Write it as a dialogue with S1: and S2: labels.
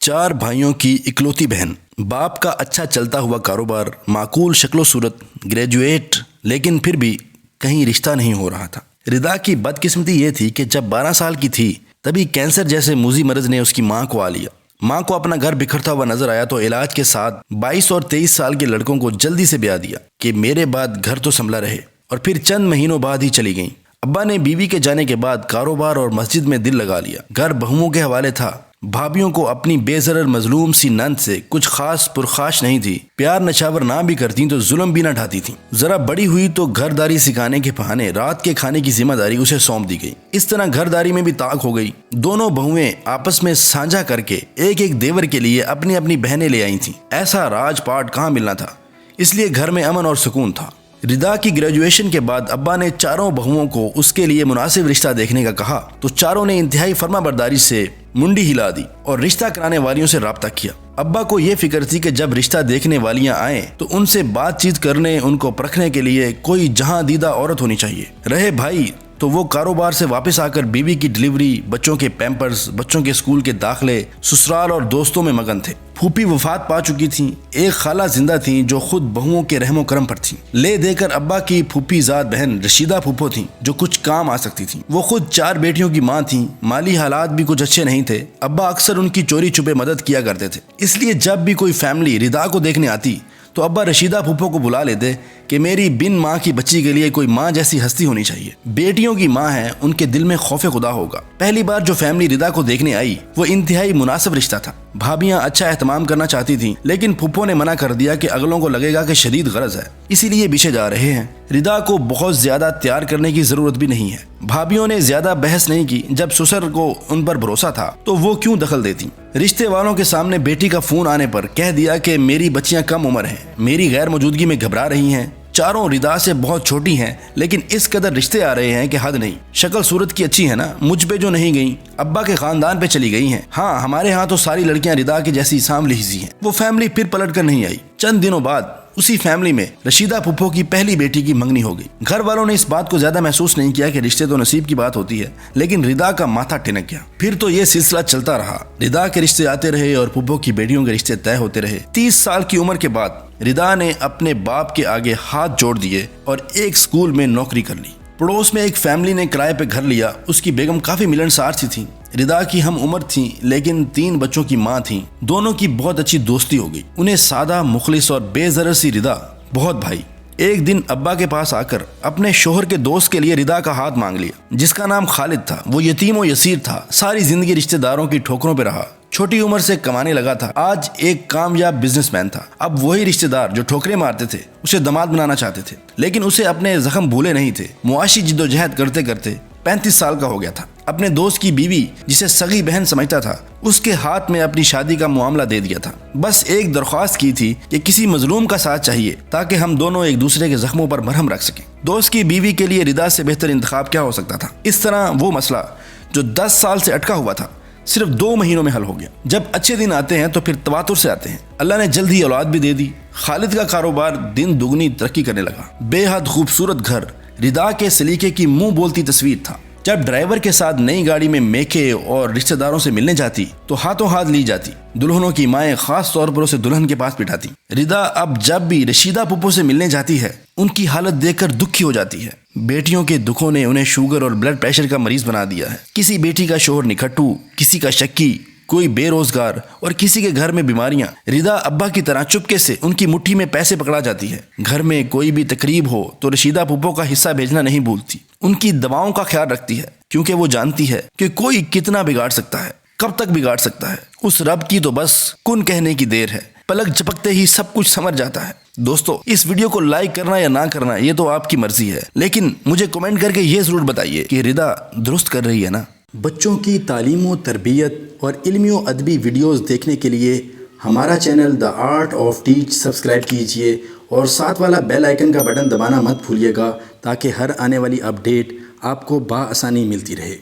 S1: 4 بھائیوں کی اکلوتی بہن، باپ کا اچھا چلتا ہوا کاروبار، معقول شکل و صورت، گریجویٹ، لیکن پھر بھی کہیں رشتہ نہیں ہو رہا تھا۔ ردا کی بدقسمتی یہ تھی کہ جب 12 سال کی تھی تبھی کینسر جیسے موذی مرض نے اس کی ماں کو آ لیا۔ ماں کو اپنا گھر بکھرتا ہوا نظر آیا تو علاج کے ساتھ 22 اور 23 سال کے لڑکوں کو جلدی سے بیاہ دیا کہ میرے بعد گھر تو سنبھلا رہے، اور پھر چند مہینوں بعد ہی چلی گئیں۔ ابا نے بیوی کے جانے کے بعد کاروبار اور مسجد میں دل لگا لیا۔ گھر بہوؤں کے حوالے تھا۔ بھابھیوں کو اپنی بے ضرر مظلوم سی نند سے کچھ خاص پرخاش نہیں تھی۔ پیار نچھاور نہ بھی کرتی تو ظلم بھی نہ ڈھاتی تھیں۔ ذرا بڑی ہوئی تو گھرداری سکھانے کے بہانے رات کے کھانے کی ذمہ داری اسے سونپ دی گئی۔ اس طرح گھرداری میں بھی طاق ہو گئی۔ دونوں بہویں آپس میں سانجھا کر کے ایک ایک دیور کے لیے اپنی اپنی بہنیں لے آئی تھیں۔ ایسا راج پاٹ کہاں ملنا تھا، اس لیے گھر میں امن اور سکون تھا۔ ردا کی گریجویشن کے بعد ابا نے چاروں بہوؤں کو اس کے لیے مناسب رشتہ دیکھنے کا کہا تو چاروں نے انتہائی فرما برداری سے منڈی ہلا دی اور رشتہ کرانے والیوں سے رابطہ کیا۔ ابا کو یہ فکر تھی کہ جب رشتہ دیکھنے والیاں آئیں تو ان سے بات چیت کرنے، ان کو پرکھنے کے لیے کوئی جہاں دیدہ عورت ہونی چاہیے۔ رہے بھائی تو وہ کاروبار سے واپس آ کر بیوی کی ڈلیوری، بچوں کے پیمپرز، بچوں کے اسکول کے داخلے، سسرال اور دوستوں میں مگن تھے۔ پھوپھی وفات پا چکی تھیں، ایک خالہ زندہ تھیں جو خود بہوؤں کے رحم و کرم پر تھیں۔ لے دے کر ابا کی پھوپھی زاد بہن رشیدہ پھوپھو تھیں جو کچھ کام آ سکتی تھیں۔ وہ خود 4 بیٹیوں کی ماں تھیں۔ مالی حالات بھی کچھ اچھے نہیں تھے۔ ابا اکثر ان کی چوری چھپے مدد کیا کرتے تھے، اس لیے جب بھی کوئی فیملی ردا کو دیکھنے آتی تو ابا رشیدہ پھوپھو کو بلا لیتے کہ میری بن ماں کی بچی کے لیے کوئی ماں جیسی ہستی ہونی چاہیے۔ بیٹیوں کی ماں ہے، ان کے دل میں خوف خدا ہوگا۔ پہلی بار جو فیملی ردا کو دیکھنے آئی وہ انتہائی مناسب رشتہ تھا۔ بھابیاں اچھا اہتمام کرنا چاہتی تھیں لیکن پھوپھو نے منع کر دیا کہ اگلوں کو لگے گا کہ شدید غرض ہے، اسی لیے پیچھے جا رہے ہیں۔ ردا کو بہت زیادہ تیار کرنے کی ضرورت بھی نہیں ہے۔ بھابیوں نے زیادہ بحث نہیں کی۔ جب سسر کو ان پر بھروسہ تھا تو وہ کیوں دخل دیتی۔ رشتے والوں کے سامنے بیٹی کا فون آنے پر کہہ دیا کہ میری بچیاں کم عمر ہیں، میری غیر موجودگی میں گھبرا رہی ہیں، چاروں ردا سے بہت چھوٹی ہیں لیکن اس قدر رشتے آ رہے ہیں کہ حد نہیں۔ شکل صورت کی اچھی ہے نا، مجھ پہ جو نہیں گئیں ابا کے خاندان پہ چلی گئی ہیں۔ ہاں ہمارے ہاں تو ساری لڑکیاں ردا کی جیسی سام لہذی ہیں۔ وہ فیملی پھر پلٹ کر نہیں آئی۔ چند دنوں بعد اسی فیملی میں رشیدہ پھوپھو کی پہلی بیٹی کی منگنی ہو گئی۔ گھر والوں نے اس بات کو زیادہ محسوس نہیں کیا کہ رشتے تو نصیب کی بات ہوتی ہے، لیکن ردا کا ماتھا ٹھنک گیا۔ پھر تو یہ سلسلہ چلتا رہا۔ ردا کے رشتے آتے رہے اور پھوپھو کی بیٹیوں کے رشتے طے ہوتے رہے۔ 30 سال کی عمر کے بعد ردا نے اپنے باپ کے آگے ہاتھ جوڑ دیے اور ایک سکول میں نوکری کر لی۔ پڑوس میں ایک فیملی نے کرائے پہ گھر لیا۔ اس کی بیگم کافی ملنسار سی تھی۔ ردا کی ہم عمر تھیں لیکن 3 بچوں کی ماں تھیں۔ دونوں کی بہت اچھی دوستی ہو گئی۔ انہیں سادہ، مخلص اور بے ضرر سی ردا بہت بھائی۔ ایک دن ابا کے پاس آ کر اپنے شوہر کے دوست کے لیے ردا کا ہاتھ مانگ لیا، جس کا نام خالد تھا۔ وہ یتیم و یسیر تھا، ساری زندگی رشتہ داروں کی ٹھوکروں پہ رہا، چھوٹی عمر سے کمانے لگا تھا، آج ایک کامیاب بزنس مین تھا۔ اب وہی رشتہ دار جو ٹھوکریں مارتے تھے اسے داماد بنانا چاہتے تھے، لیکن اسے اپنے زخم بھولے نہیں تھے۔ معاشی جدوجہد کرتے کرتے 35 سال کا ہو گیا تھا۔ اپنے دوست کی بیوی جسے سگی بہن سمجھتا تھا اس کے ہاتھ میں اپنی شادی کا معاملہ دے دیا تھا۔ بس ایک درخواست کی تھی کہ کسی مظلوم کا ساتھ چاہیے تاکہ ہم دونوں ایک دوسرے کے زخموں پر مرہم رکھ سکیں۔ دوست کی بیوی کے لیے ردا سے بہتر انتخاب کیا ہو سکتا تھا؟ اس طرح وہ مسئلہ جو 10 سال سے اٹکا ہوا تھا صرف 2 مہینوں میں حل ہو گیا۔ جب اچھے دن آتے ہیں تو پھر تواتر سے آتے ہیں۔ اللہ نے جلد ہی اولاد بھی دے دی۔ خالد کا کاروبار دن دگنی ترقی کرنے لگا۔ بے حد خوبصورت گھر ردا کے سلیقے کی منہ بولتی تصویر تھا۔ جب ڈرائیور کے ساتھ نئی گاڑی میں میکے اور رشتہ داروں سے ملنے جاتی تو ہاتھوں ہاتھ لی جاتی۔ دلہنوں کی مائیں خاص طور پر اسے دلہن کے پاس بٹھاتی۔ ردا اب جب بھی رشیدہ پھوپھو سے ملنے جاتی ہے ان کی حالت دیکھ کر دکھی ہو جاتی ہے۔ بیٹیوں کے دکھوں نے انہیں شوگر اور بلڈ پریشر کا مریض بنا دیا ہے۔ کسی بیٹی کا شوہر نکھٹو، کسی کا شکی، کوئی بے روزگار اور کسی کے گھر میں بیماریاں۔ ردا ابا کی طرح چپکے سے ان کی مٹھی میں پیسے پکڑا جاتی ہے۔ گھر میں کوئی بھی تقریب ہو تو رشیدہ پھوپھو کا حصہ بھیجنا نہیں بھولتی۔ ان کی دواؤں کا خیال رکھتی ہے کیونکہ وہ جانتی ہے کہ کوئی کتنا بگاڑ سکتا ہے، کب تک بگاڑ سکتا ہے۔ اس رب کی تو بس کن کہنے کی دیر ہے، پلک جھپکتے ہی سب کچھ سمجھ جاتا ہے۔ دوستو اس ویڈیو کو لائک کرنا یا نہ کرنا یہ تو آپ کی مرضی ہے، لیکن مجھے کمنٹ کر کے یہ ضرور بتائیے کہ ردا درست کر رہی ہے نا؟ بچوں کی تعلیم و تربیت اور علمی و ادبی ویڈیوز دیکھنے کے لیے ہمارا channel the art of teach subscribe کیجئے اور ساتھ والا بیل آئیکن کا بٹن دبانا مت بھولیے گا تاکہ ہر آنے والی اپڈیٹ آپ کو بآسانی ملتی رہے۔